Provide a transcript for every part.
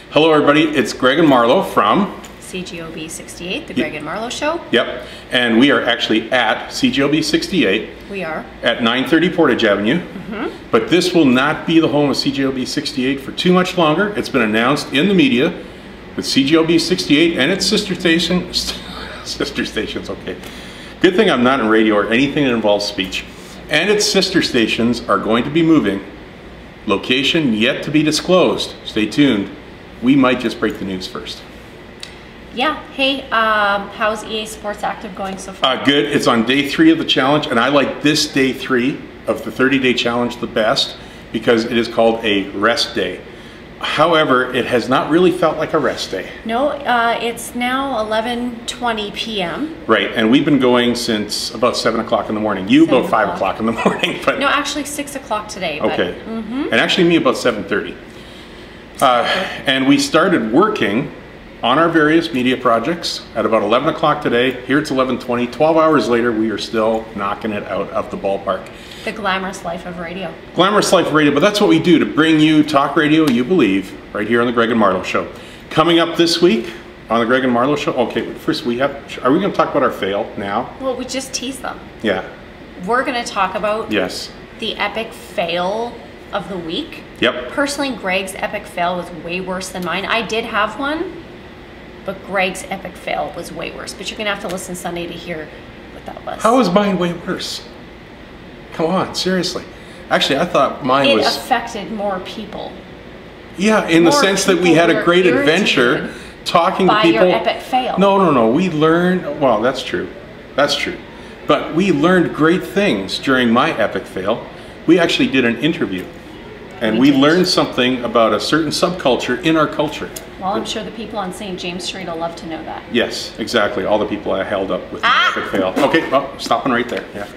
Hello everybody, it's Greg and Marlo from CJOB 68, the Greg and Marlo Show. Yep, and we are actually at CJOB 68. We are. At 930 Portage Avenue. But this will not be the home of CJOB 68 for too much longer. It's been announced in the media with CJOB 68 and its sister stations, okay. Good thing I'm not in radio or anything that involves speech. And its sister stations are going to be moving. Location yet to be disclosed. Stay tuned. We might just break the news first. Yeah. Hey, how's EA Sports Active going so far? Good. It's on day 3 of the challenge, and I like this day 3 of the 30-day challenge the best because it is called a rest day. However, it has not really felt like a rest day. No, it's now 11:20 p.m. Right, and we've been going since about 7 o'clock in the morning. You about 5 o'clock in the morning. But no, actually 6 o'clock today. Okay. And actually me about 7:30. And we started working on our various media projects at about 11 o'clock today. Here it's 11:20. 12 hours later, we are still knocking it out of the ballpark. The glamorous life of radio. Glamorous life of radio, but that's what we do to bring you talk radio you believe right here on the Greg and Marlo Show. Coming up this week on the Greg and Marlo Show. Okay, first are we going to talk about our fail now? Well, we just teased them. Yeah. We're going to talk about the epic fail of the week. Yep. Personally, Greg's epic fail was way worse than mine. I did have one, but Greg's epic fail was way worse. But you're going to have to listen Sunday to hear what that was. How is mine way worse? Come on, seriously. Actually, I thought mine was... It affected more people. Yeah, in the sense that we had a great adventure talking to people. By your epic fail. No. We learned... Well, that's true. That's true. But we learned great things during my epic fail. We actually did an interview. And we learned something about a certain subculture in our culture. Well, I'm sure the people on St. James Street will love to know that. Yes, exactly. All the people I held up with my epic fail. Okay, well, stopping right there. Yeah.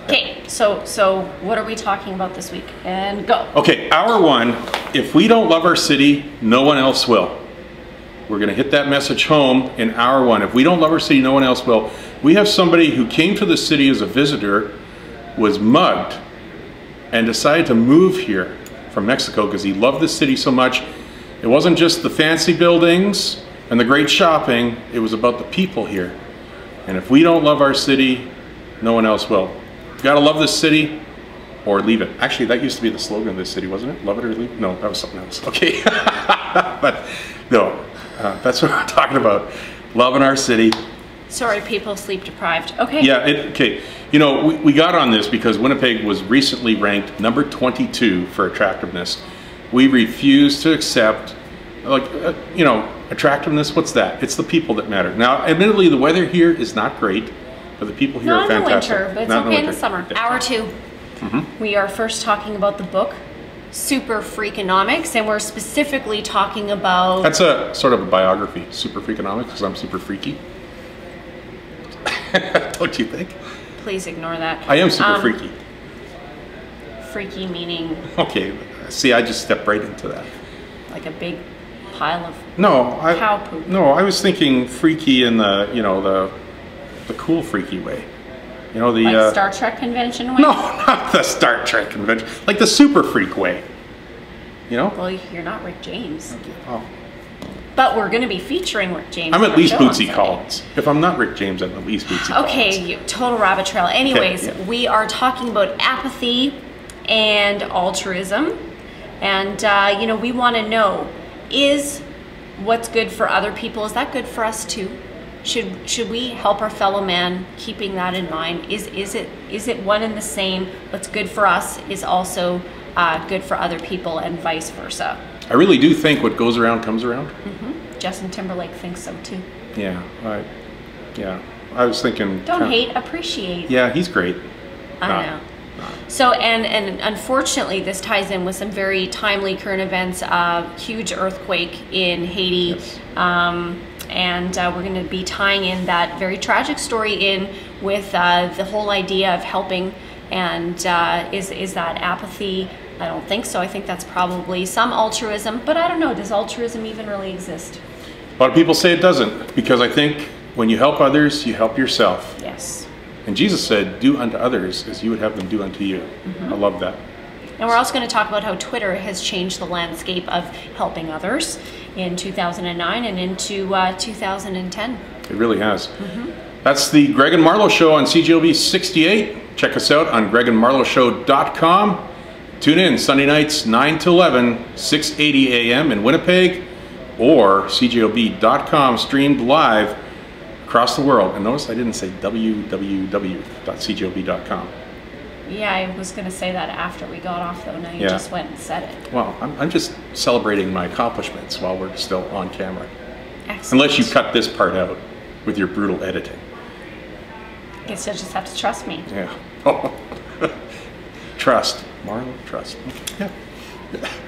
Okay, so what are we talking about this week? And go. Okay, hour 1, if we don't love our city, no one else will. We're going to hit that message home in hour 1. If we don't love our city, no one else will. We have somebody who came to the city as a visitor, was mugged, and decided to move here from Mexico because he loved the city so much. It wasn't just the fancy buildings and the great shopping, it was about the people here. And if we don't love our city, no one else will. You gotta love this city or leave it. Actually, that used to be the slogan of this city, wasn't it? Love it or leave it? No, that was something else. Okay. But no, that's what we're talking about. Loving our city. Sorry, people sleep deprived. Okay. Yeah, okay. You know, we got on this because Winnipeg was recently ranked number 22 for attractiveness. We refuse to accept, you know, attractiveness, what's that? It's the people that matter. Now, admittedly, the weather here is not great. But the people here are fantastic. Not in the winter, but it's okay in the summer. Yeah. Hour 2. We are first talking about the book, Super Freakonomics, and we're specifically talking about... That's a sort of a biography, Super Freakonomics, because I'm super freaky. Don't you think? Please ignore that. I am super freaky. Freaky meaning... Okay, see, I just stepped right into that. Like a big pile of cow poop. No, I was thinking freaky in the, you know, the cool freaky way. You know, the like Star Trek convention way? No, not the Star Trek convention. Like the super freak way. You know? Well, you're not Rick James. Okay. Oh. But we're going to be featuring Rick James. I'm at least Bootsy Collins. If I'm not Rick James, I'm at least Bootsy Collins. Okay, total rabbit trail. Anyways, we are talking about apathy and altruism. And, you know, we want to know, is what's good for other people, is that good for us too? Should we help our fellow man, keeping that in mind? Is it one and the same? What's good for us is also good for other people, and vice versa. I really do think what goes around comes around. Justin Timberlake thinks so too. Yeah, I was thinking. Don't hate, appreciate. Yeah, he's great. I know. So, and unfortunately, this ties in with some very timely current events. Huge earthquake in Haiti. Yes. And we're going to be tying in that very tragic story in with the whole idea of helping. And is that apathy? I don't think so. I think that's probably some altruism, but I don't know. Does altruism even really exist? A lot of people say it doesn't, because I think when you help others, you help yourself. Yes. And Jesus said, do unto others as you would have them do unto you. I love that. And we're also going to talk about how Twitter has changed the landscape of helping others in 2009 and into 2010. It really has. That's the Greg and Marlo Show on CJOB 68. Check us out on gregandmarloshow.com. Tune in Sunday nights 9 to 11, 6:80 a.m. in Winnipeg, or CJOB.com, streamed live across the world. And notice I didn't say www.cjob.com. Yeah, I was going to say that after we got off, though. Now you just went and said it. Well, I'm just celebrating my accomplishments while we're still on camera. Excellent. Unless you cut this part out with your brutal editing. I guess you'll just have to trust me. Yeah. Oh. Trust. Marlo, trust. Yeah.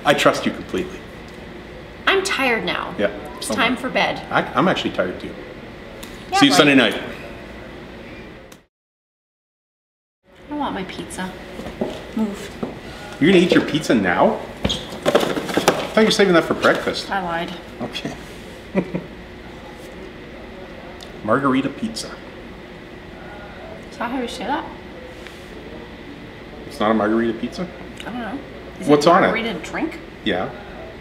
I trust you completely. I'm tired now. Yeah. It's time for bed. I'm actually tired too. Yeah, See you Sunday night. I want my pizza. Move. You're gonna eat your pizza now? I thought you were saving that for breakfast. I lied. Okay. Margarita pizza. Is that how you say that? It's not a margarita pizza? I don't know. Is What's it on it? margarita drink? Yeah.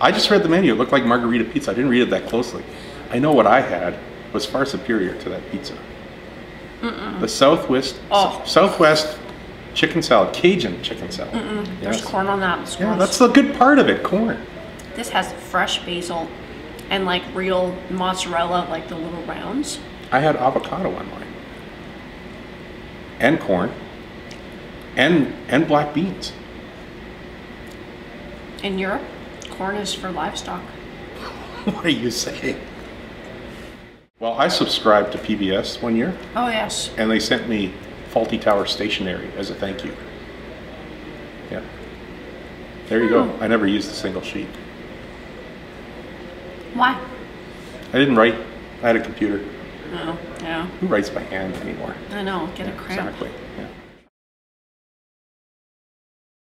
I just read the menu. It looked like margarita pizza. I didn't read it that closely. I know what I had was far superior to that pizza. The Southwest chicken salad, Cajun chicken salad. There's corn on that. It's Yeah, gross. that's the good part of it, corn. This has fresh basil and like real mozzarella, like the little rounds. I had avocado on mine. And corn. And black beans. In Europe, corn is for livestock. What are you saying? Well, I subscribed to PBS one year, Oh yes. and they sent me Faulty Tower stationery as a thank you. Yeah. There you go. I never used a single sheet. Why? I didn't write. I had a computer. Oh, yeah. Who writes by hand anymore? I know. Get a cramp. Exactly. Yeah.